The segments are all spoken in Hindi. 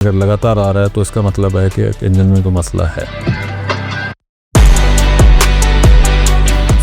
अगर लगातार आ रहा है तो इसका मतलब है कि इंजन में कोई मसला है।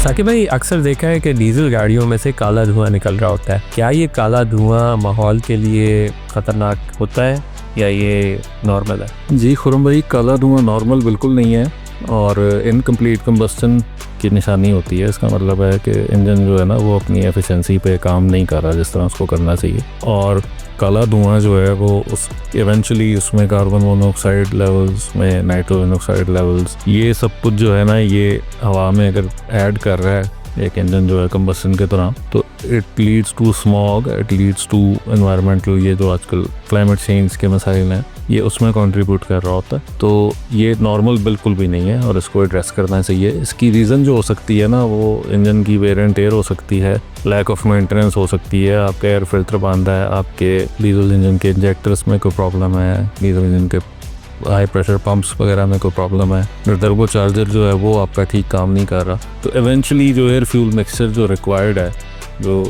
साकिब भाई, अक्सर देखा है कि डीजल गाड़ियों में से काला धुआं निकल रहा होता है। क्या ये काला धुआं माहौल के लिए ख़तरनाक होता है या ये नॉर्मल है? जी खुरम भाई, काला धुआं नॉर्मल बिल्कुल नहीं है और इनकम्प्लीट कंबस्टन की निशानी होती है। इसका मतलब है कि इंजन जो है ना वो अपनी एफिशिएंसी पे काम नहीं कर रहा जिस तरह उसको करना चाहिए। और काला धुआं जो है वो उस इवेंचुअली उसमें कार्बन मोनोऑक्साइड लेवल्स में, नाइट्रोजन ऑक्साइड लेवल्स, ये सब कुछ जो है ना ये हवा में अगर ऐड कर रहा है एक इंजन जो है कंबस्टन के दौरान, तो it leads to smog, it leads to environmental, ये जो आजकल क्लाइमेट चेंज के मसाइल हैं ये उसमें कंट्रीब्यूट कर रहा होता है। तो ये नॉर्मल बिल्कुल भी नहीं है और इसको एड्रेस करना चाहिए। इसकी रीज़न जो हो सकती है ना वो इंजन की वेयर एंड टेयर हो सकती है, लैक ऑफ मेंटेनेंस हो सकती है, आपका एयर फिल्टर बांधा है, आपके डीजल इंजन के इंजेक्टर्स में कोई प्रॉब्लम है, डीजल इंजन के हाई प्रेशर पंप्स वगैरह में कोई प्रॉब्लम है, टर्बो चार्जर जो है वो आपका ठीक काम नहीं कर रहा। तो इवेंचुअली जो एयर फ्यूल मिक्सचर जो रिक्वायर्ड है, जो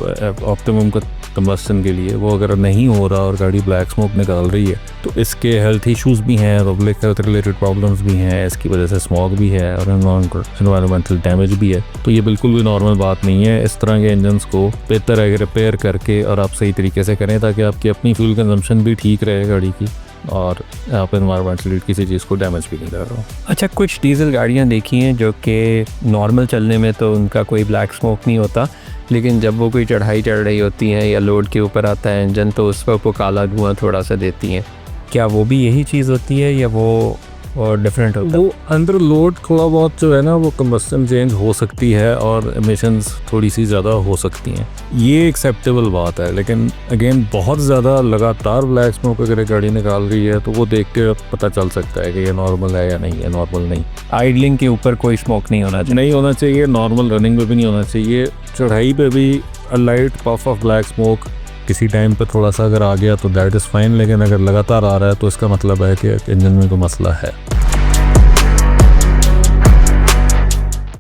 ऑप्टिमम का कंबस्टन के लिए, वो अगर नहीं हो रहा और गाड़ी ब्लैक स्मोक निकाल रही है तो इसके हेल्थ इश्यूज़ भी हैं, पब्लिक हेल्थ रिलेटेड प्रॉब्लम्स भी हैं, इसकी वजह से स्मॉग भी है और एनवायरमेंटल डैमेज भी है। तो ये बिल्कुल भी नॉर्मल बात नहीं है। इस तरह के इंजन्स को बेहतर है रिपेयर करके और आप सही तरीके से करें ताकि आपकी अपनी फ्यूल कंजम्पशन भी ठीक रहे गाड़ी की और आप एनवायरमेंटली किसी चीज़ को डैमेज भी नहीं कर रहा हो। अच्छा, कुछ डीजल गाड़ियाँ देखी हैं जो कि नॉर्मल चलने में तो उनका कोई ब्लैक स्मोक नहीं होता, लेकिन जब वो कोई चढ़ाई चढ़ रही होती हैं या लोड के ऊपर आता है इंजन तो उस पर वो काला धुआं थोड़ा सा देती हैं। क्या वो भी यही चीज़ होती है या वो और डिफरेंट होता है? वो अंडर लोड थोड़ा बहुत जो है ना वो कंबस्टन चेंज हो सकती है और एमिशंस थोड़ी सी ज़्यादा हो सकती हैं, ये एक्सेप्टेबल बात है। लेकिन अगेन बहुत ज़्यादा लगातार ब्लैक स्मोक अगर गाड़ी निकाल रही है तो वो देख के पता चल सकता है कि ये नॉर्मल है या नहीं है। नॉर्मल नहीं, आइडलिंग के ऊपर कोई स्मोक नहीं होना चाहिए, नॉर्मल रनिंग में भी नहीं होना चाहिए, चढ़ाई पे भी light puff of black smoke किसी टाइम पे थोड़ा सा अगर आ गया तो दैट इज़ फाइन, लेकिन अगर लगातार आ रहा है तो इसका मतलब है कि इंजन में कोई मसला है।